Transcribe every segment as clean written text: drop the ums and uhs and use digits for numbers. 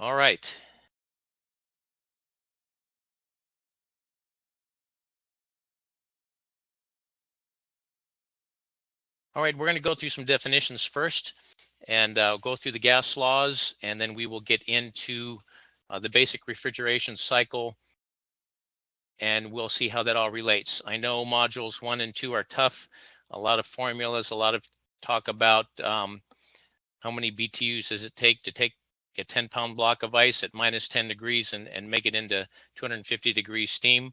All right. All right, we're going to go through some definitions first and go through the gas laws, and then we will get into the basic refrigeration cycle, and we'll see how that all relates. I know modules 1 and 2 are tough, a lot of formulas, a lot of talk about how many BTUs does it take to take a 10-pound block of ice at minus 10 degrees and make it into 250 degrees steam,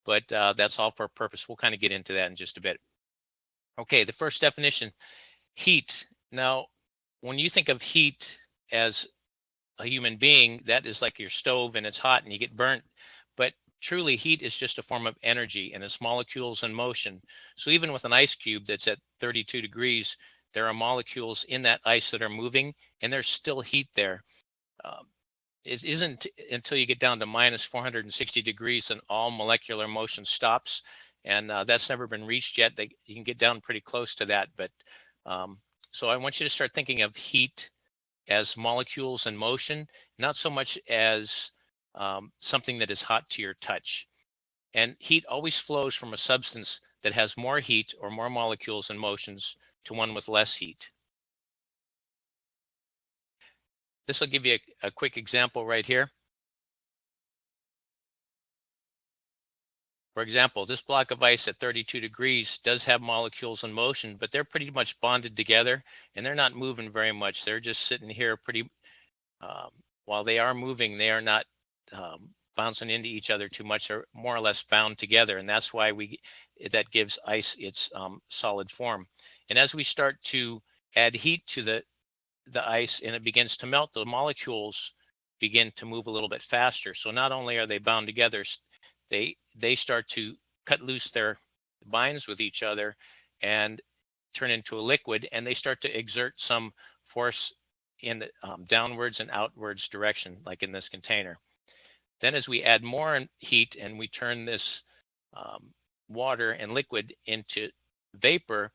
but that's all for a purpose. We'll kind of get into that in just a bit. Okay, the first definition, heat. Now, when you think of heat as a human being, that is like your stove and it's hot and you get burnt. But truly, heat is just a form of energy and it's molecules in motion. So even with an ice cube that's at 32 degrees, there are molecules in that ice that are moving and there's still heat there. It isn't until you get down to minus 460 degrees and all molecular motion stops. And that's never been reached yet. You can get down pretty close to that. But so I want you to start thinking of heat as molecules in motion, not so much as something that is hot to your touch. And heat always flows from a substance that has more heat or more molecules and motions to one with less heat. This will give you a quick example right here. For example, this block of ice at 32 degrees does have molecules in motion, but they're pretty much bonded together and they're not moving very much. They're just sitting here while they are moving, they are not bouncing into each other too much. They're more or less bound together, and that's why that gives ice its solid form. And as we start to add heat to the ice and it begins to melt, the molecules begin to move a little bit faster. So not only are they bound together, they start to cut loose their binds with each other and turn into a liquid, and they start to exert some force in the downwards and outwards direction, like in this container. Then as we add more heat and we turn this water and liquid into vapor,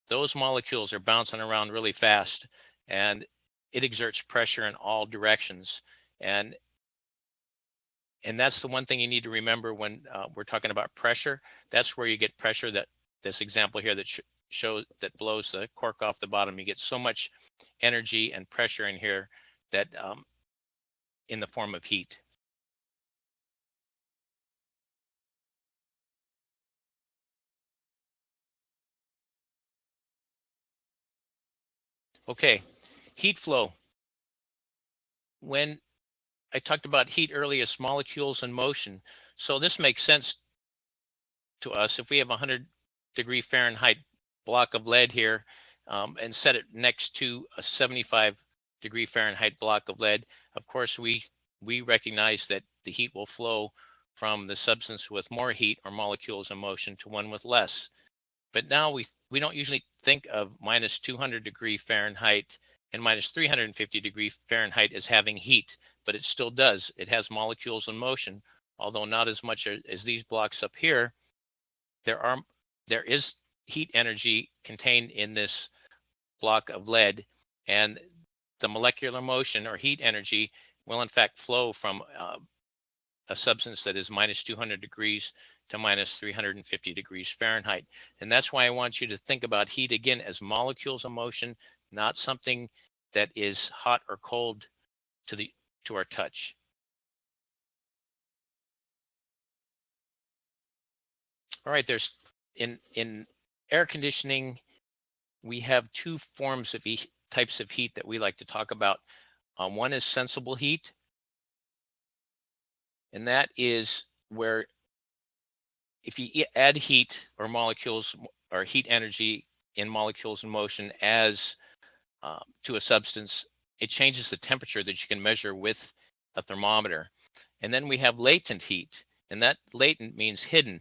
those molecules are bouncing around really fast and it exerts pressure in all directions. And that's the one thing you need to remember when we're talking about pressure. That's where you get pressure. That this example here that shows that blows the cork off the bottom. You get so much energy and pressure in here that in the form of heat. Okay, heat flow. When I talked about heat earlier as molecules in motion, so this makes sense to us. If we have a 100-degree Fahrenheit block of lead here and set it next to a 75-degree Fahrenheit block of lead, of course, we recognize that the heat will flow from the substance with more heat or molecules in motion to one with less. But now we don't usually think of minus 200-degree Fahrenheit and minus 350-degree Fahrenheit as having heat, but it still does. It has molecules in motion, although not as much as these blocks up here. There is heat energy contained in this block of lead, and the molecular motion or heat energy will in fact flow from a substance that is minus 200 degrees to minus 350 degrees Fahrenheit. And that's why I want you to think about heat again as molecules of motion, not something that is hot or cold to our touch. All right, there's in air conditioning, we have two forms of types of heat that we like to talk about. One is sensible heat, and that is where if you add heat or molecules or heat energy in molecules in motion as to a substance, it changes the temperature that you can measure with a thermometer. And then we have latent heat, and that latent means hidden,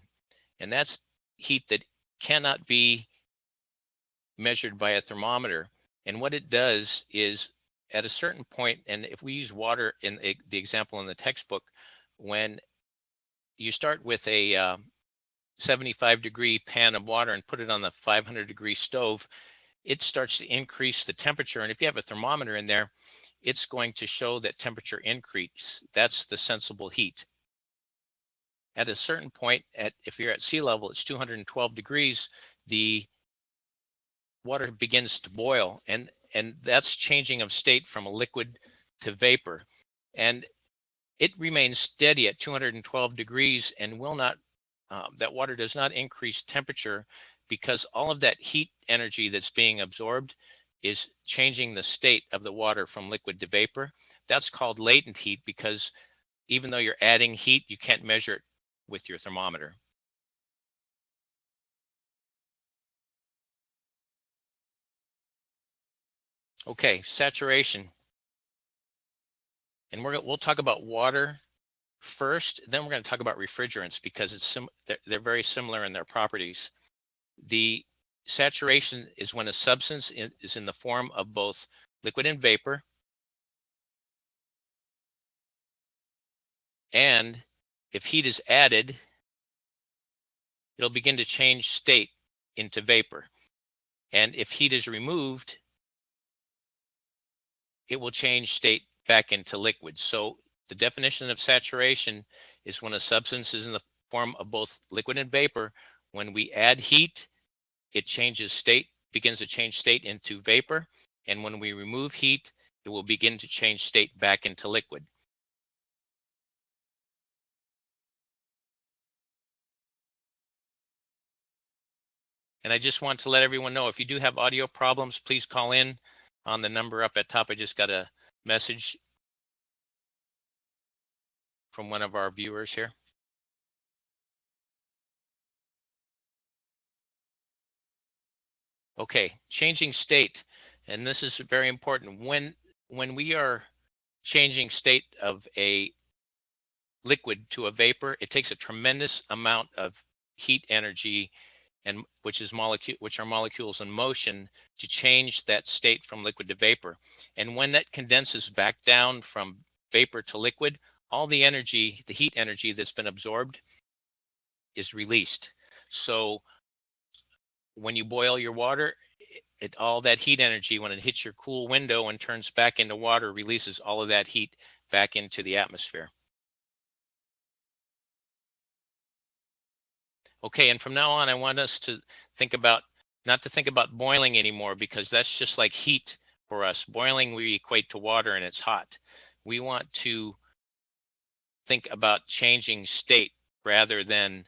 and that's heat that cannot be measured by a thermometer. And what it does is at a certain point, and if we use water in the example in the textbook, when you start with a 75-degree pan of water and put it on the 500-degree stove, it starts to increase the temperature. And if you have a thermometer in there, it's going to show that temperature increase. That's the sensible heat. At a certain point, if you're at sea level, it's 212 degrees, the water begins to boil, and that's changing of state from a liquid to vapor. And it remains steady at 212 degrees and will not, that water does not increase temperature because all of that heat energy that's being absorbed is changing the state of the water from liquid to vapor. That's called latent heat because even though you're adding heat, you can't measure it with your thermometer. Okay, saturation. And we'll talk about water first, then we're going to talk about refrigerants because they're very similar in their properties. The saturation is when a substance is in the form of both liquid and vapor, and if heat is added, it'll begin to change state into vapor. And if heat is removed, it will change state back into liquid. So the definition of saturation is when a substance is in the form of both liquid and vapor. When we add heat, it changes state, begins to change state into vapor. And when we remove heat, it will begin to change state back into liquid. And I just want to let everyone know, if you do have audio problems, please call in on the number up at top. I just got a message from one of our viewers here. Okay, changing state. And this is very important. When we are changing state of a liquid to a vapor, it takes a tremendous amount of heat energy, and which are molecules in motion, to change that state from liquid to vapor. And when that condenses back down from vapor to liquid, all the energy, the heat energy that's been absorbed, is released. So when you boil your water, all that heat energy, when it hits your cool window and turns back into water, releases all of that heat back into the atmosphere. Okay, and from now on, I want us to not to think about boiling anymore, because that's just like heat for us. Boiling, we equate to water and it's hot. We want to think about changing state rather than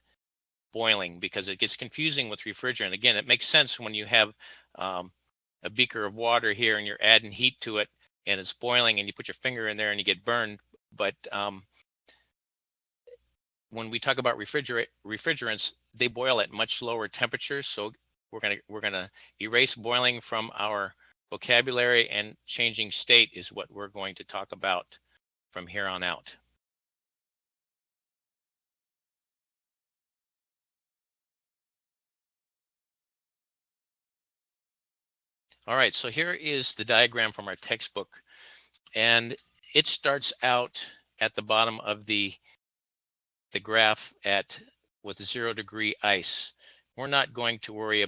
boiling, because it gets confusing with refrigerant. Again, it makes sense when you have a beaker of water here and you're adding heat to it and it's boiling and you put your finger in there and you get burned. But when we talk about refrigerants, they boil at much lower temperatures. So we're gonna erase boiling from our vocabulary, and changing state is what we're going to talk about from here on out. All right, so here is the diagram from our textbook, and it starts out at the bottom of the graph with 0 degree ice. We're not going to worry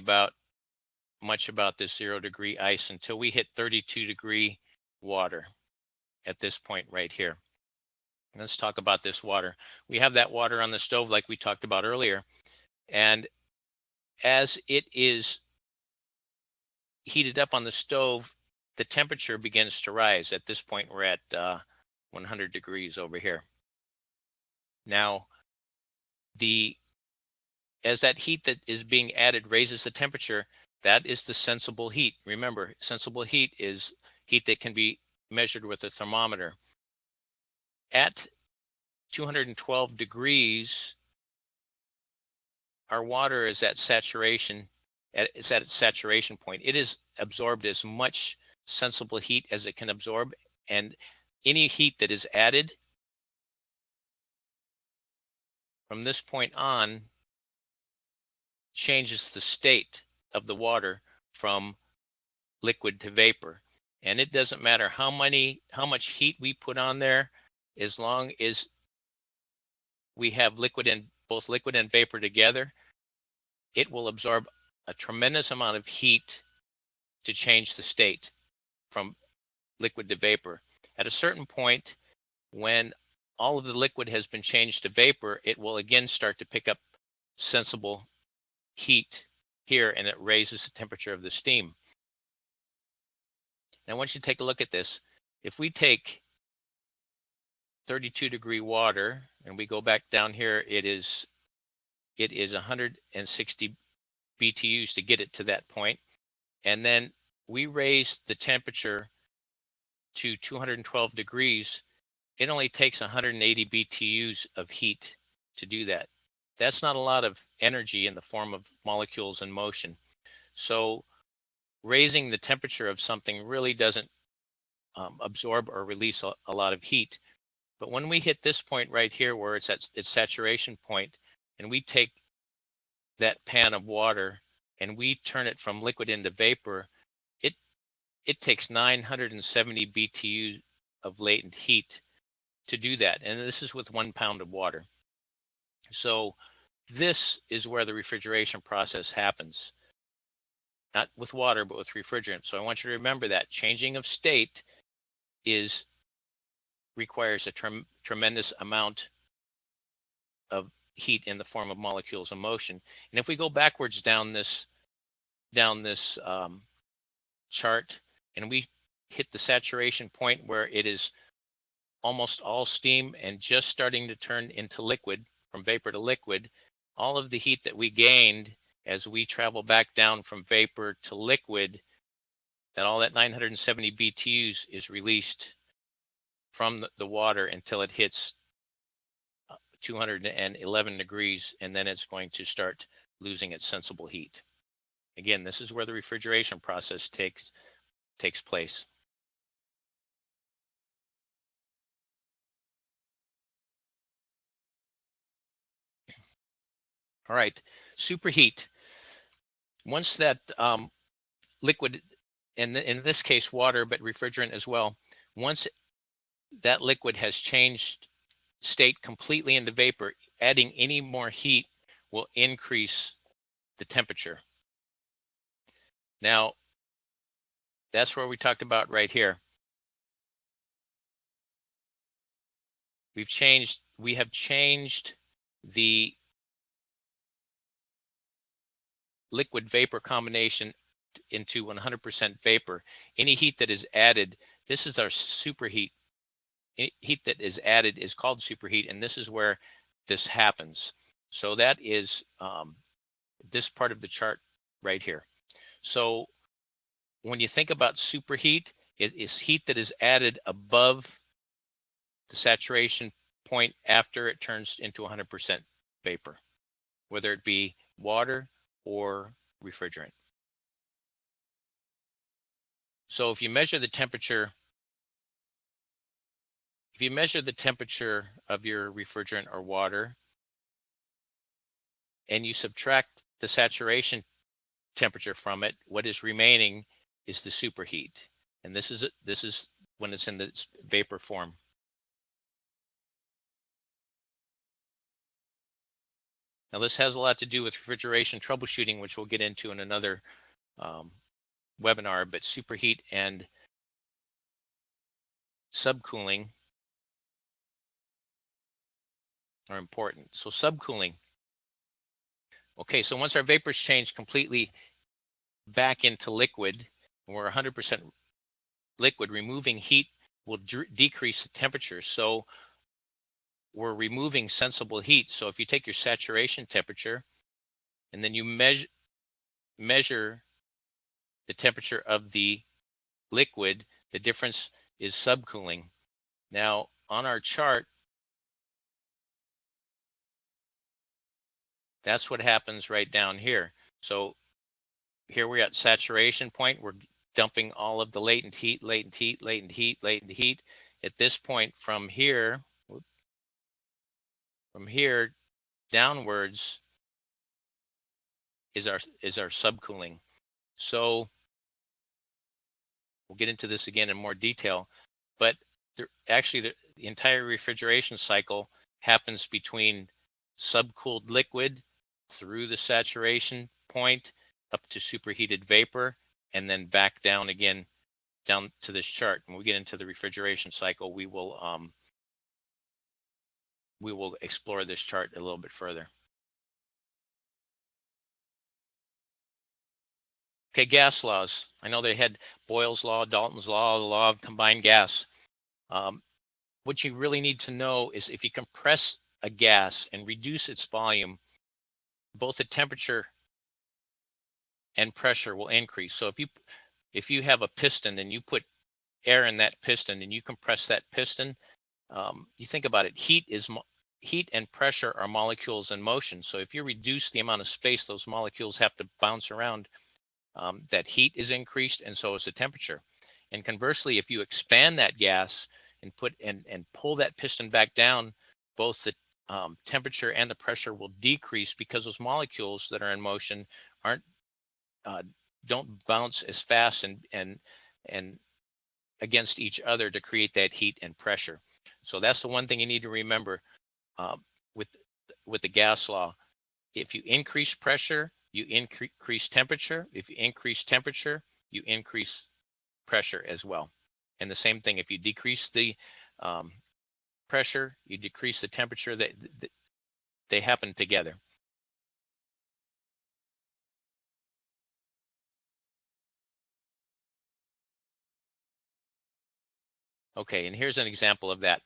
much about this 0 degree ice until we hit 32 degree water at this point right here. Let's talk about this water. We have that water on the stove like we talked about earlier, and as it is heated up on the stove, the temperature begins to rise. At this point, we're at 100 degrees over here. Now, as that heat that is being added raises the temperature, that is the sensible heat. Remember, sensible heat is heat that can be measured with a thermometer. At 212 degrees, our water is at saturation. It's at its saturation point. It is absorbed as much sensible heat as it can absorb, and any heat that is added from this point on changes the state of the water from liquid to vapor. And it doesn't matter how much heat we put on there, as long as we have both liquid and vapor together, it will absorb a tremendous amount of heat to change the state from liquid to vapor. At a certain point, when all of the liquid has been changed to vapor, it will again start to pick up sensible heat here, and it raises the temperature of the steam. Now, I want you to take a look at this. If we take 32-degree water and we go back down here, it is 160 BTUs to get it to that point. And then we raise the temperature to 212 degrees. It only takes 180 BTUs of heat to do that. That's not a lot of energy in the form of molecules in motion. So raising the temperature of something really doesn't absorb or release a lot of heat. But when we hit this point right here where it's at its saturation point, and we take that pan of water and we turn it from liquid into vapor, it takes 970 BTU of latent heat to do that. And this is with 1 pound of water. So this is where the refrigeration process happens. Not with water, but with refrigerant. So I want you to remember that changing of state requires a tremendous amount of heat in the form of molecules in motion. And if we go backwards down this chart, and we hit the saturation point where it is almost all steam and just starting to turn into liquid, from vapor to liquid, all of the heat that we gained as we travel back down from vapor to liquid, that all that 970 BTUs is released from the water until it hits 211 degrees, and then it's going to start losing its sensible heat. Again, this is where the refrigeration process takes place. All right, superheat. Once that liquid, and in this case water, but refrigerant as well, once that liquid has changed state completely into vapor, adding any more heat will increase the temperature. Now, that's where we talked about right here. We have changed the liquid vapor combination into 100% vapor. Any heat that is added, this is our superheat. Heat that is added is called superheat, and this is where this happens. So that is this part of the chart right here. So when you think about superheat, it is heat that is added above the saturation point after it turns into 100% vapor, whether it be water or refrigerant. So if you measure the temperature of your refrigerant or water, and you subtract the saturation temperature from it, what is remaining is the superheat. And this is when it's in the vapor form. Now this has a lot to do with refrigeration troubleshooting, which we'll get into in another webinar, but superheat and subcooling are important. So subcooling. Okay, so once our vapors change completely back into liquid, and we're 100% liquid, removing heat will decrease the temperature. So we're removing sensible heat. So if you take your saturation temperature and then you measure the temperature of the liquid, the difference is subcooling. Now on our chart, that's what happens right down here. So here we're at saturation point. We're dumping all of the latent heat. At this point, from here downwards is our subcooling. So we'll get into this again in more detail, but actually the entire refrigeration cycle happens between subcooled liquid through the saturation point up to superheated vapor, and then back down again down to this chart. When we get into the refrigeration cycle, we will explore this chart a little bit further. Okay, gas laws. I know they had Boyle's law, Dalton's law, the law of combined gas. What you really need to know is if you compress a gas and reduce its volume, both the temperature and pressure will increase. So if you have a piston and you put air in that piston and you compress that piston, you think about it. Heat and pressure are molecules in motion. So if you reduce the amount of space those molecules have to bounce around, that heat is increased, and so is the temperature. And conversely, if you expand that gas and pull that piston back down, both the temperature and the pressure will decrease because those molecules that are in motion don't bounce as fast and against each other to create that heat and pressure. So that's the one thing you need to remember with the gas law. If you increase pressure, you increase temperature. If you increase temperature, you increase pressure as well. And the same thing, if you decrease the pressure, you decrease the temperature. They happen together. Okay, and here's an example of that.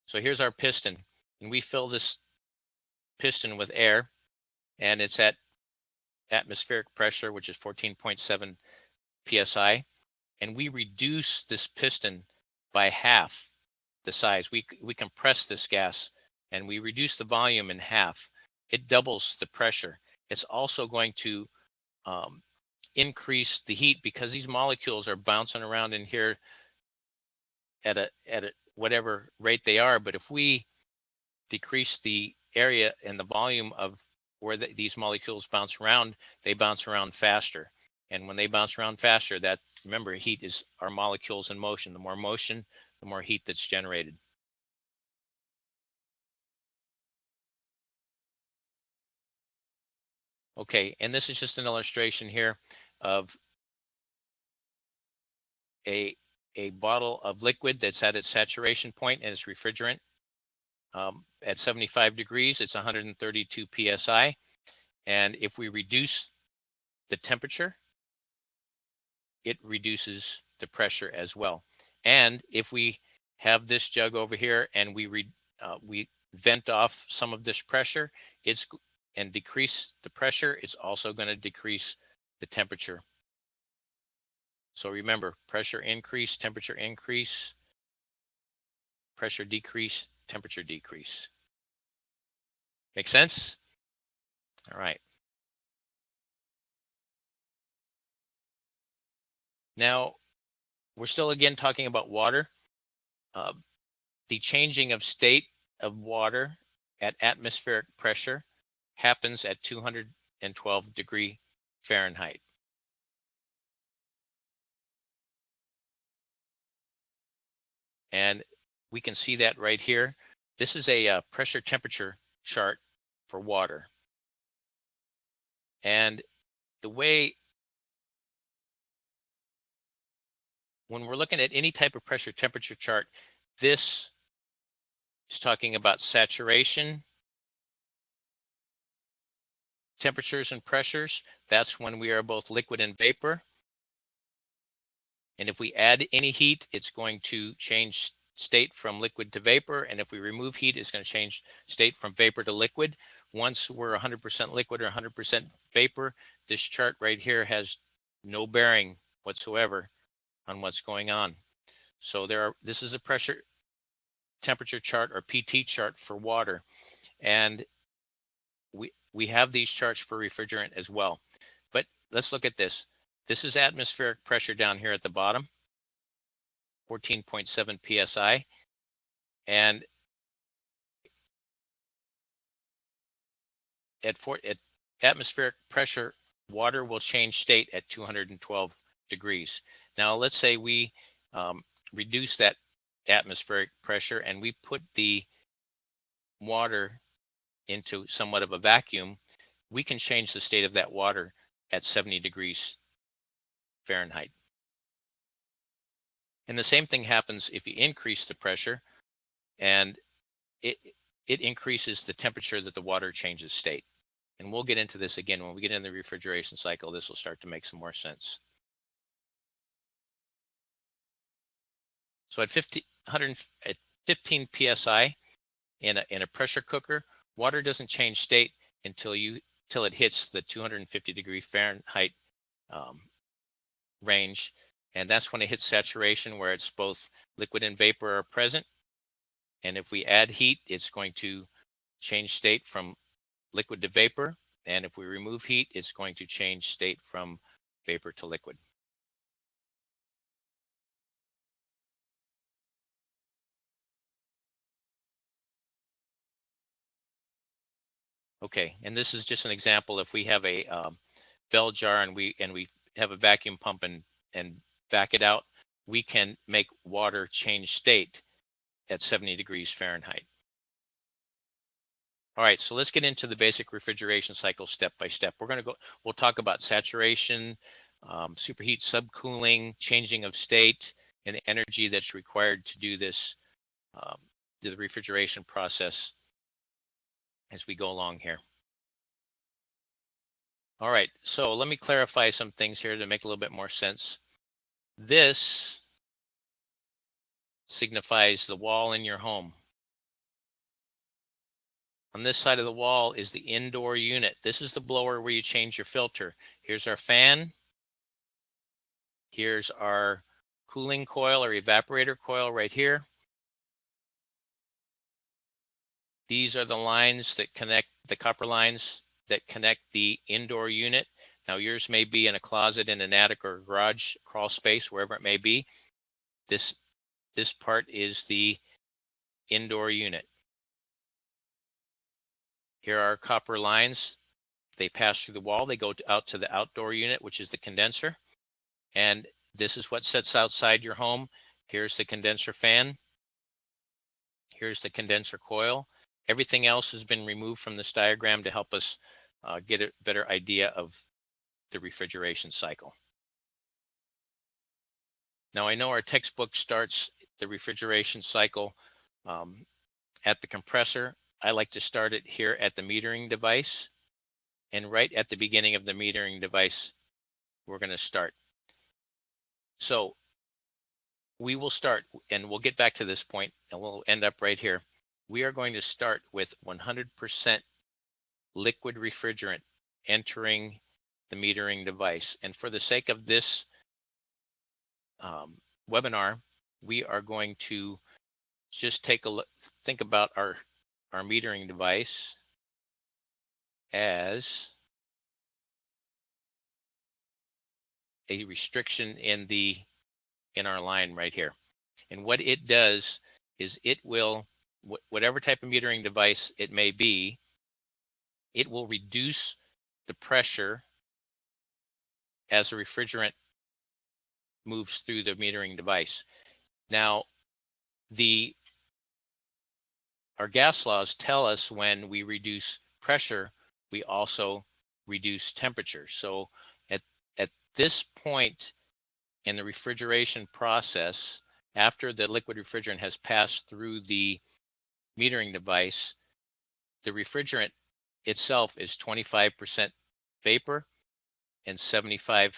So here's our piston, and we fill this piston with air, and it's at atmospheric pressure, which is 14.7 psi, and we reduce this piston by half the size. We compress this gas, and we reduce the volume in half. It doubles the pressure. It's also going to increase the heat because these molecules are bouncing around in here at a whatever rate they are. But if we decrease the area and the volume of where these molecules bounce around, they bounce around faster. And when they bounce around faster, remember, heat is our molecules in motion. The more motion, the more heat that's generated. Okay, and this is just an illustration here of a bottle of liquid that's at its saturation point and it's refrigerant. At 75 degrees, it's 132 psi. And if we reduce the temperature, it reduces the pressure as well. And if we have this jug over here and we vent off some of this pressure, and decrease the pressure, it's also going to decrease the temperature. So remember, pressure increase, temperature increase, pressure decrease, temperature decrease. Make sense? All right. Now, we're still again talking about water. The changing of state of water at atmospheric pressure happens at 212 degrees Fahrenheit. And we can see that right here. This is a pressure temperature chart for water. And the way, when we're looking at any type of pressure temperature chart, this is talking about saturation temperatures and pressures. That's when we are both liquid and vapor. And if we add any heat, it's going to change state from liquid to vapor. And if we remove heat, it's going to change state from vapor to liquid. Once we're 100% liquid or 100% vapor, this chart right here has no bearing whatsoever on what's going on. So this is a pressure temperature chart or PT chart for water. And we have these charts for refrigerant as well. But let's look at this. This is atmospheric pressure down here at the bottom, 14.7 psi. And at atmospheric pressure, water will change state at 212 degrees. Now, let's say we reduce that atmospheric pressure and we put the water into somewhat of a vacuum. We can change the state of that water at 70 degrees Fahrenheit. And the same thing happens if you increase the pressure, and it increases the temperature that the water changes state. And we'll get into this again when we get in the refrigeration cycle. This will start to make some more sense. So at 15 psi in a pressure cooker, water doesn't change state until it hits the 250 degree Fahrenheit range, and that's when it hits saturation, where it's both liquid and vapor are present. And if we add heat, it's going to change state from liquid to vapor, and if we remove heat, it's going to change state from vapor to liquid. Okay, and this is just an example. If we have a bell jar and we have a vacuum pump and vac it out, we can make water change state at 70 degrees Fahrenheit. All right, so let's get into the basic refrigeration cycle step by step. We'll talk about saturation, superheat, subcooling, changing of state, and the energy that's required to do this, the refrigeration process as we go along here. All right, so let me clarify some things here to make a little bit more sense. This signifies the wall in your home. On this side of the wall is the indoor unit. This is the blower where you change your filter. Here's our fan. Here's our cooling coil or evaporator coil right here. These are the lines that connect, the copper lines that connect the indoor unit. Now yours may be in a closet, in an attic or garage, crawl space, wherever it may be. This part is the indoor unit. Here are our copper lines. They pass through the wall. They go out to the outdoor unit, which is the condenser. And this is what sits outside your home. Here's the condenser fan. Here's the condenser coil. Everything else has been removed from this diagram to help us get a better idea of the refrigeration cycle. Now, I know our textbook starts the refrigeration cycle at the compressor. I like to start it here at the metering device. And right at the beginning of the metering device, we're going to start. So we will start, and we'll get back to this point, and we'll end up right here. We are going to start with 100% liquid refrigerant entering the metering device. And for the sake of this webinar, we are going to just take a look, think about our metering device as a restriction in our line right here. And what it does is it will, whatever type of metering device it may be, it will reduce the pressure as the refrigerant moves through the metering device. Now, our gas laws tell us when we reduce pressure, we also reduce temperature. So at this point in the refrigeration process, after the liquid refrigerant has passed through the metering device, the refrigerant itself is 25% vapor and 75%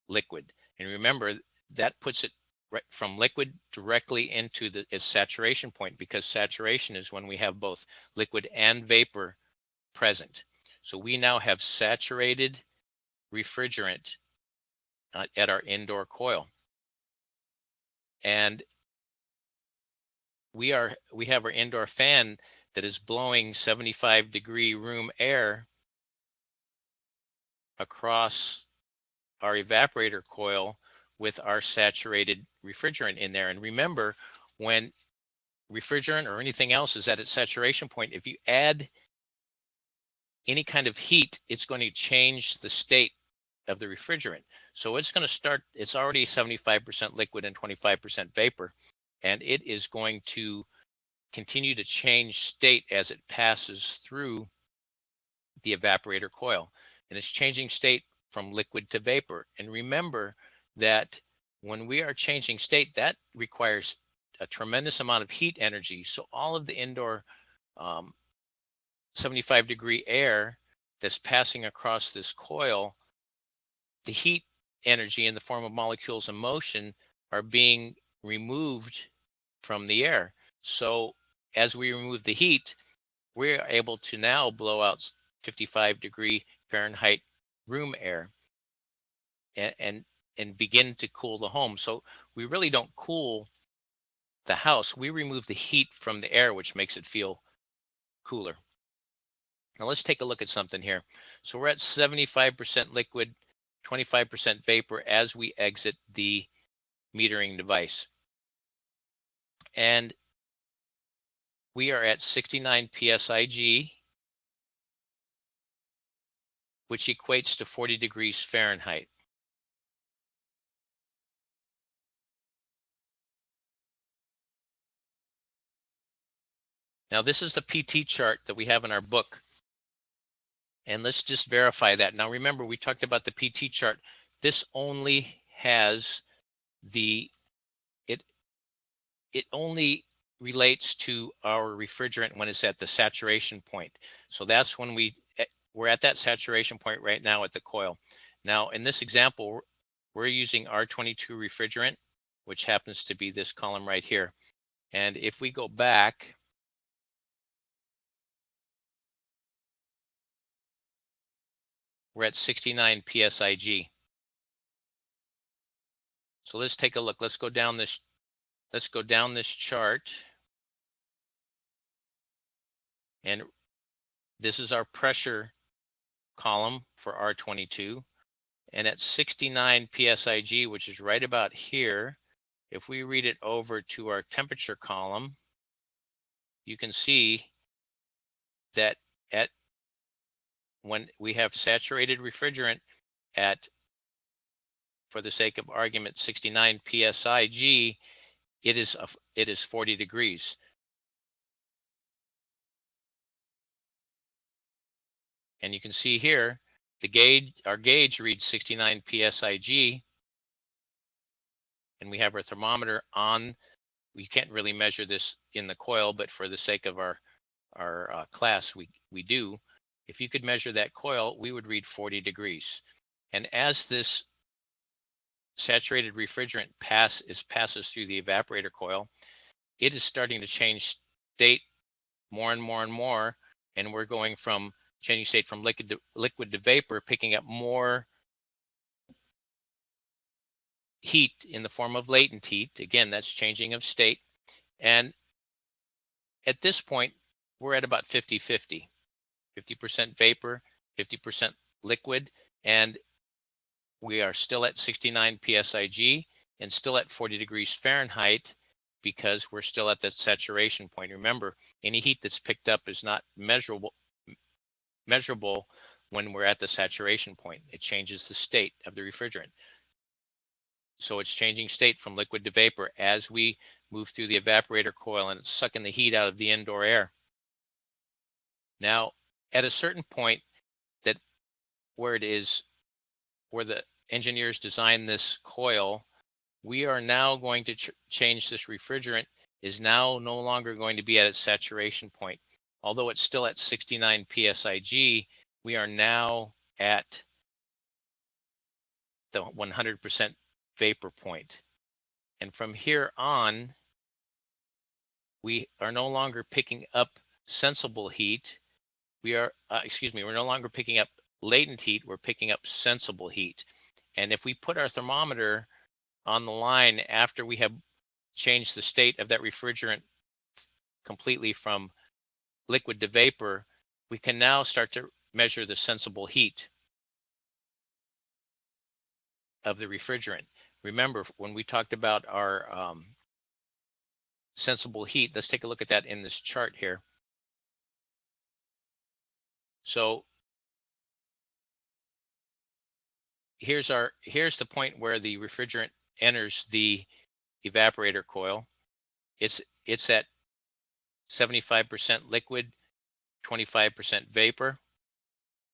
liquid. And remember, that puts it right from liquid directly into its saturation point, because saturation is when we have both liquid and vapor present. So we now have saturated refrigerant at our indoor coil. And we have our indoor fan that is blowing 75-degree room air across our evaporator coil with our saturated refrigerant in there. And remember, when refrigerant or anything else is at its saturation point, if you add any kind of heat, it's going to change the state of the refrigerant. So it's going to start, it's already 75% liquid and 25% vapor, and it is going to continue to change state as it passes through the evaporator coil. And it's changing state from liquid to vapor. And remember that when we are changing state, that requires a tremendous amount of heat energy. So all of the indoor 75-degree air that's passing across this coil, the heat energy in the form of molecules in motion are being removed from the air. So as we remove the heat, we're able to now blow out 55-degree Fahrenheit room air and begin to cool the home. So we really don't cool the house. We remove the heat from the air, which makes it feel cooler. Now let's take a look at something here. So we're at 75% liquid, 25% vapor as we exit the metering device. And we are at 69 psig, which equates to 40 degrees Fahrenheit. Now this is the PT chart that we have in our book. And let's just verify that. Now remember, we talked about the PT chart. This only has it only relates to our refrigerant when it's at the saturation point. So that's when we're at that saturation point right now at the coil. Now in this example, we're using R22 refrigerant, which happens to be this column right here. And if we go back, we're at 69 psig. So let's take a look. Let's go down this chart. And this is our pressure column for R22. And at 69 psig, which is right about here, if we read it over to our temperature column, you can see that when we have saturated refrigerant at, for the sake of argument, 69 psig, it is 40 degrees. And you can see here, our gauge reads 69 psig, and we have our thermometer on. We can't really measure this in the coil, but for the sake of our class, we do. If you could measure that coil, we would read 40 degrees. And as this saturated refrigerant passes through the evaporator coil, it is starting to change state more and more and more, and we're going from changing state from liquid to vapor, picking up more heat in the form of latent heat. Again, that's changing of state. And at this point, we're at about 50-50, 50% vapor, 50% liquid, and we are still at 69 psig and still at 40 degrees Fahrenheit because we're still at that saturation point. Remember, any heat that's picked up is not measurable when we're at the saturation point. It changes the state of the refrigerant. So it's changing state from liquid to vapor as we move through the evaporator coil, and it's sucking the heat out of the indoor air. Now, at a certain point where the engineers designed this coil, we are now going to change this refrigerant is now no longer going to be at its saturation point. Although it's still at 69 psig, we are now at the 100% vapor point. And from here on, we are no longer picking up sensible heat. We're no longer picking up latent heat, we're picking up sensible heat. And if we put our thermometer on the line after we have changed the state of that refrigerant completely from liquid to vapor, we can now start to measure the sensible heat of the refrigerant. Remember, when we talked about our sensible heat, let's take a look at that in this chart here. So here's the point where the refrigerant enters the evaporator coil. It's at 75% liquid, 25% vapor.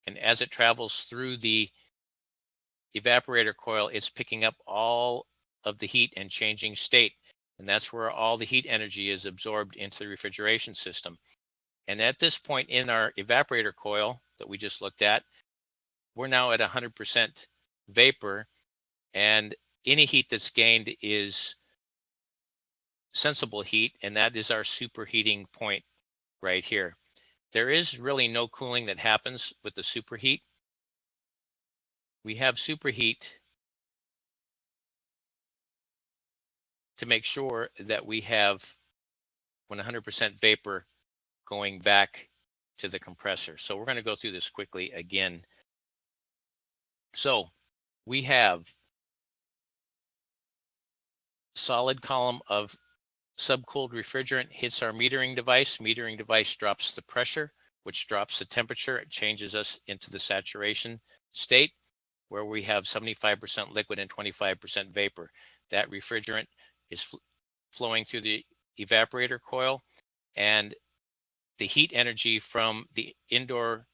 And as it travels through the evaporator coil, it's picking up all of the heat and changing state. And that's where all the heat energy is absorbed into the refrigeration system. And at this point in our evaporator coil that we just looked at, we're now at 100% vapor, and any heat that's gained is sensible heat, and that is our superheating point right here. There is really no cooling that happens with the superheat. We have superheat to make sure that we have 100% vapor going back to the compressor. So we're going to go through this quickly again. So we have solid column of subcooled refrigerant hits our metering device. Metering device drops the pressure, which drops the temperature. It changes us into the saturation state, where we have 75% liquid and 25% vapor. That refrigerant is flowing through the evaporator coil, and the heat energy from the indoor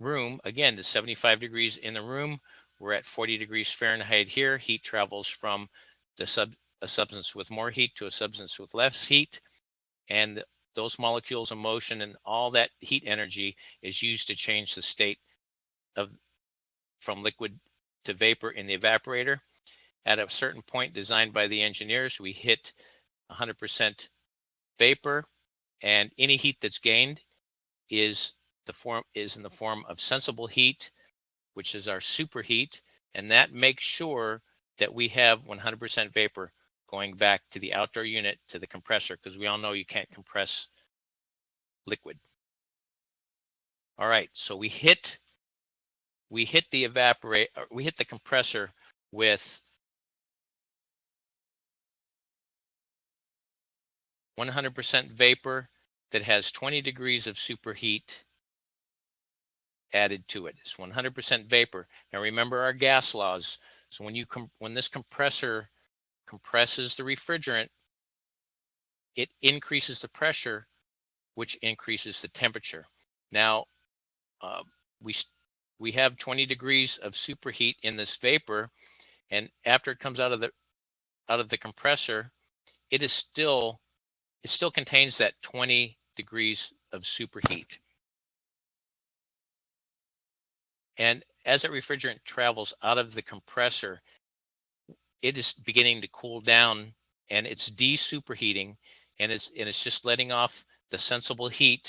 room, again, the 75 degrees in the room, we're at 40 degrees Fahrenheit here. Heat travels from a substance with more heat to a substance with less heat, and those molecules in motion and all that heat energy is used to change the state from liquid to vapor in the evaporator. At a certain point designed by the engineers, we hit 100% vapor, and any heat that's gained is in the form of sensible heat, which is our superheat, and that makes sure that we have 100% vapor going back to the outdoor unit to the compressor, because we all know you can't compress liquid. All right, so we hit the compressor with 100% vapor that has 20 degrees of superheat added to it. It's 100% vapor. Now remember our gas laws. So when this compressor compresses the refrigerant, it increases the pressure, which increases the temperature. Now we have 20 degrees of superheat in this vapor, and after it comes out of the compressor, it still contains that 20 degrees of superheat. And as that refrigerant travels out of the compressor, it is beginning to cool down, and it's de-superheating, and it's just letting off the sensible heat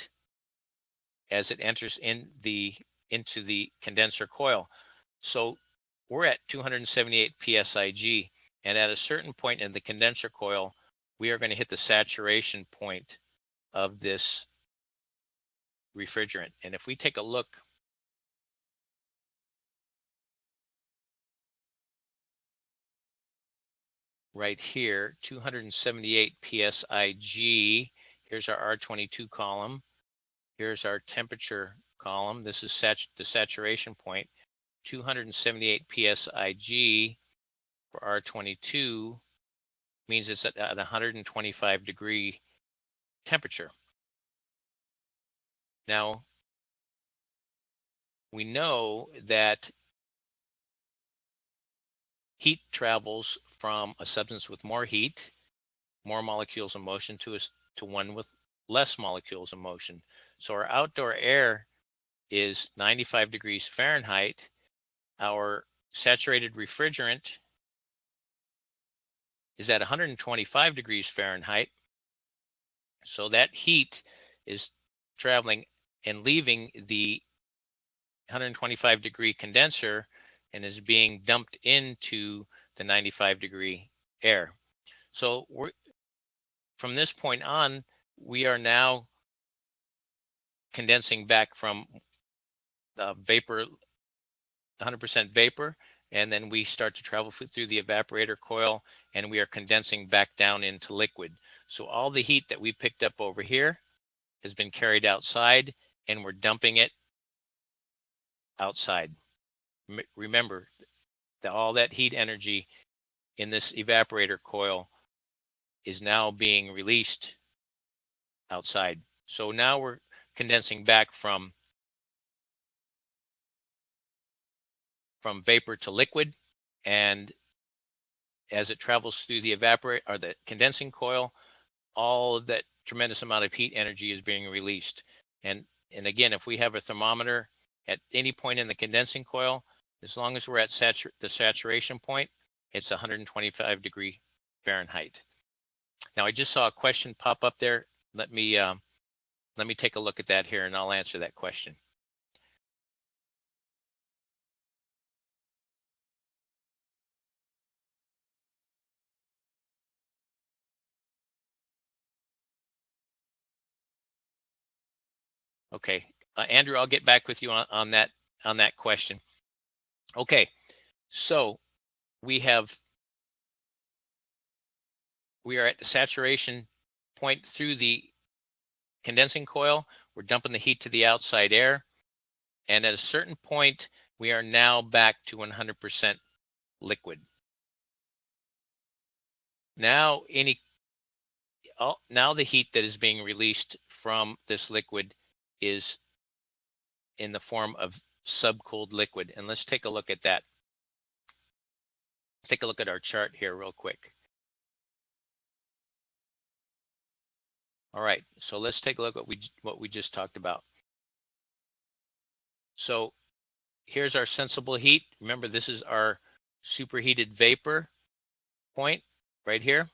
as it enters into the condenser coil. So we're at 278 psig, and at a certain point in the condenser coil, we are going to hit the saturation point of this refrigerant. And if we take a look right here, 278 psig, here's our R22 column, here's our temperature column, this is the saturation point, 278 psig for R22 means it's at 125 degree temperature. Now, we know that heat travels from a substance with more heat, more molecules in motion, to one with less molecules in motion. So our outdoor air is 95 degrees Fahrenheit. Our saturated refrigerant is at 125 degrees Fahrenheit. So that heat is traveling and leaving the 125 degree condenser and is being dumped into the 95 degree air. So from this point on, we are now condensing back from vapor, 100% vapor, and then we start to travel through the evaporator coil, and we are condensing back down into liquid. So all the heat that we picked up over here has been carried outside, and we're dumping it outside. Remember that all that heat energy in this evaporator coil is now being released outside. So now we're condensing back from vapor to liquid, and as it travels through the evaporate or the condensing coil, all of that tremendous amount of heat energy is being released. And again, if we have a thermometer at any point in the condensing coil, as long as we're at the saturation point, it's 125 degree Fahrenheit. Now, I just saw a question pop up there. Let me take a look at that here, and I'll answer that question. Okay, Andrew, I'll get back with you on that question. Okay, so we are at the saturation point through the condensing coil. We're dumping the heat to the outside air, and at a certain point, we are now back to 100% liquid. Now, now the heat that is being released from this liquid is in the form of subcooled liquid. And let's take a look at that. Take a look at our chart here real quick. All right, so let's take a look at what we just talked about. So here's our sensible heat. Remember, this is our superheated vapor point right here.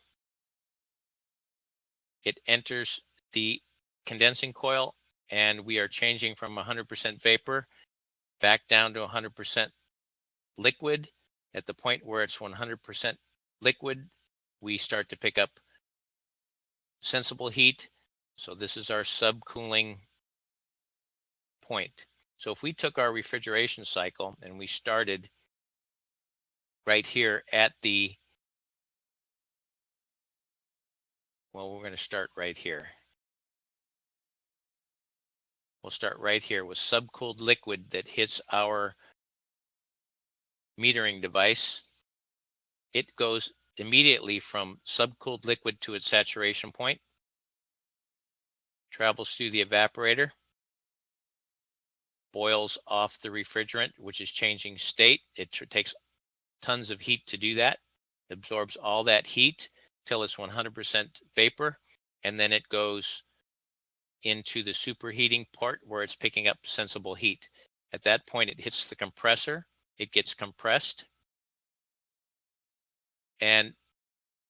It enters the condensing coil, and we are changing from 100% vapor back down to 100% liquid. At the point where it's 100% liquid, we start to pick up sensible heat. So this is our subcooling point. So if we took our refrigeration cycle and we started right here at we're going to start right here. We'll start right here with subcooled liquid that hits our metering device. It goes immediately from subcooled liquid to its saturation point, travels through the evaporator, boils off the refrigerant, which is changing state. It takes tons of heat to do that, absorbs all that heat till it's 100% vapor, and then it goes into the superheating part where it's picking up sensible heat. At that point, it hits the compressor, it gets compressed, and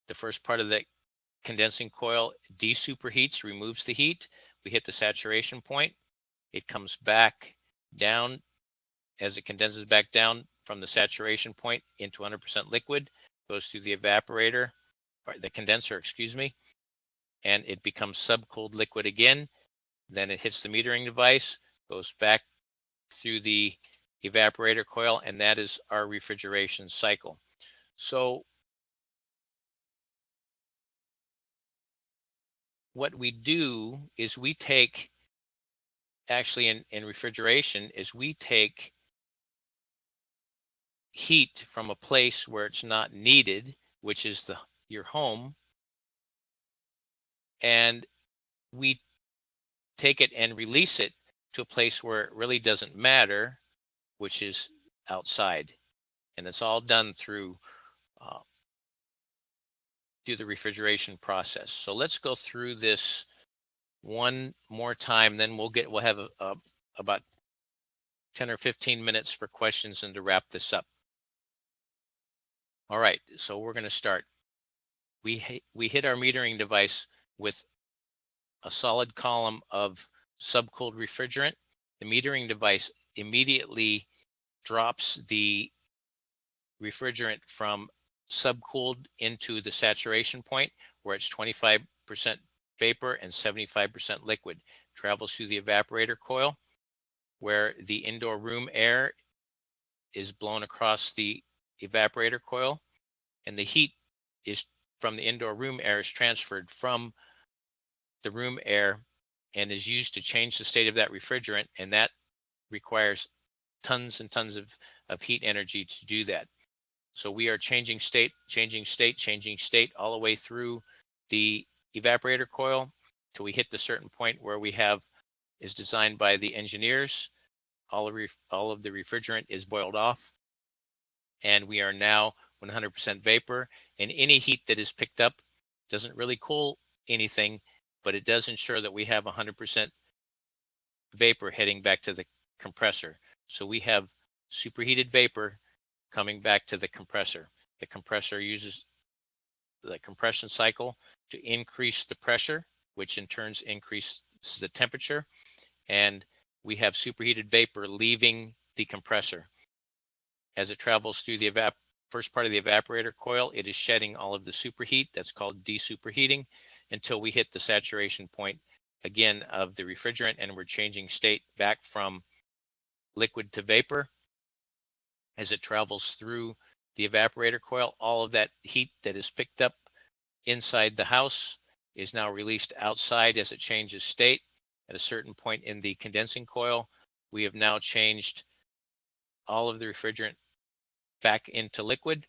the first part of the condensing coil desuperheats, removes the heat. We hit the saturation point. It comes back down as it condenses back down from the saturation point into 100% liquid, goes through the evaporator, or the condenser, excuse me, and it becomes subcooled liquid again. Then it hits the metering device, goes back through the evaporator coil, and that is our refrigeration cycle. So what we do is we take, actually in refrigeration, is we take heat from a place where it's not needed, which is your home, and we take it and release it to a place where it really doesn't matter, which is outside. And it's all done through the refrigeration process. So let's go through this one more time, then we'll have about 10 or 15 minutes for questions and to wrap this up. All right, so we're going to start. We hit our metering device with a solid column of subcooled refrigerant. The metering device immediately drops the refrigerant from subcooled into the saturation point where it's 25% vapor and 75% liquid. Travels through the evaporator coil where the indoor room air is blown across the evaporator coil, and the heat is from the indoor room air is transferred from the room air and is used to change the state of that refrigerant, and that requires tons and tons of heat energy to do that. So we are changing state all the way through the evaporator coil till we hit the certain point where we have, is designed by the engineers, all of the refrigerant is boiled off, and we are now 100% vapor, and any heat that is picked up doesn't really cool anything, but it does ensure that we have 100% vapor heading back to the compressor. So we have superheated vapor coming back to the compressor. The compressor uses the compression cycle to increase the pressure, which in turn increases the temperature, and we have superheated vapor leaving the compressor. As it travels through the first part of the evaporator coil, it is shedding all of the superheat. That's called desuperheating, until we hit the saturation point again of the refrigerant, and we're changing state back from liquid to vapor. As it travels through the evaporator coil, all of that heat that is picked up inside the house is now released outside as it changes state. At a certain point in the condensing coil, we have now changed all of the refrigerant back into liquid,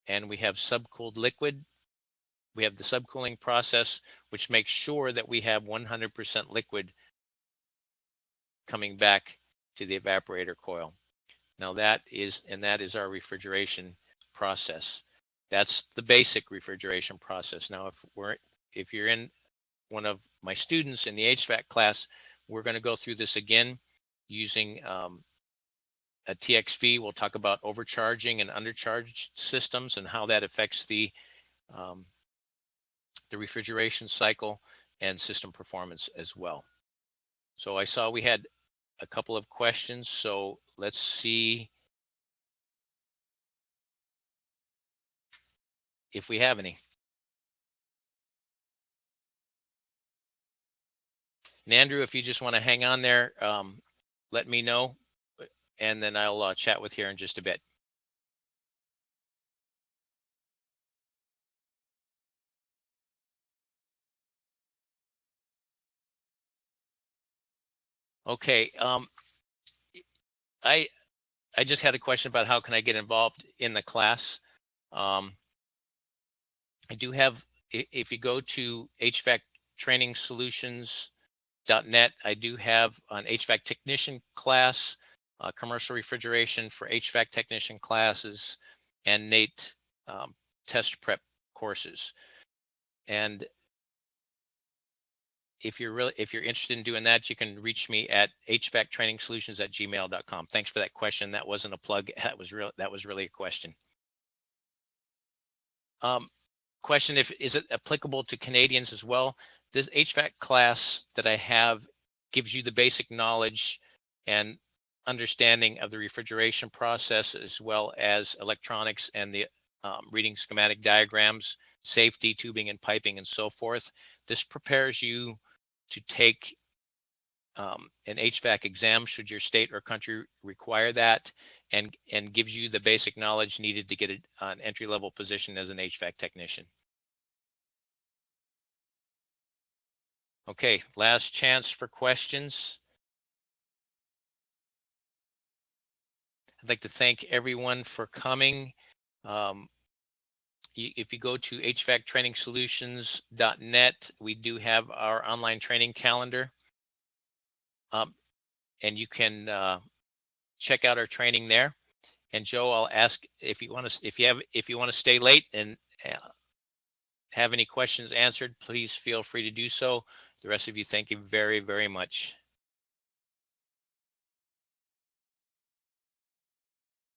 and we have subcooled liquid. We have the subcooling process, which makes sure that we have 100% liquid coming back to the evaporator coil. Now that is our refrigeration process. That's the basic refrigeration process. Now, if you're in one of my students in the HVAC class, we're going to go through this again using a TXV. We'll talk about overcharging and undercharged systems and how that affects the refrigeration cycle and system performance as well. So I saw we had a couple of questions, so let's see if we have any. And Andrew, if you just want to hang on there, let me know, and then I'll chat with you in just a bit. Okay, I just had a question about how can I get involved in the class. I do have, if you go to HVAC Training Solutions.net, I do have an HVAC technician class, commercial refrigeration for HVAC technician classes, and NATE test prep courses. And if you're interested in doing that, you can reach me at hvactrainingsolutions@gmail.com. Thanks for that question. That wasn't a plug. That was really a question. Question: is it applicable to Canadians as well? This HVAC class that I have gives you the basic knowledge and understanding of the refrigeration process, as well as electronics and the reading schematic diagrams, safety, tubing and piping, and so forth. This prepares you to take an HVAC exam should your state or country require that, and gives you the basic knowledge needed to get an entry-level position as an HVAC technician. Okay, last chance for questions. I'd like to thank everyone for coming. If you go to hvactrainingsolutions.net, we do have our online training calendar, and you can check out our training there. And Joe, I'll ask if you want to stay late and have any questions answered, please feel free to do so. The rest of you, thank you very, very much.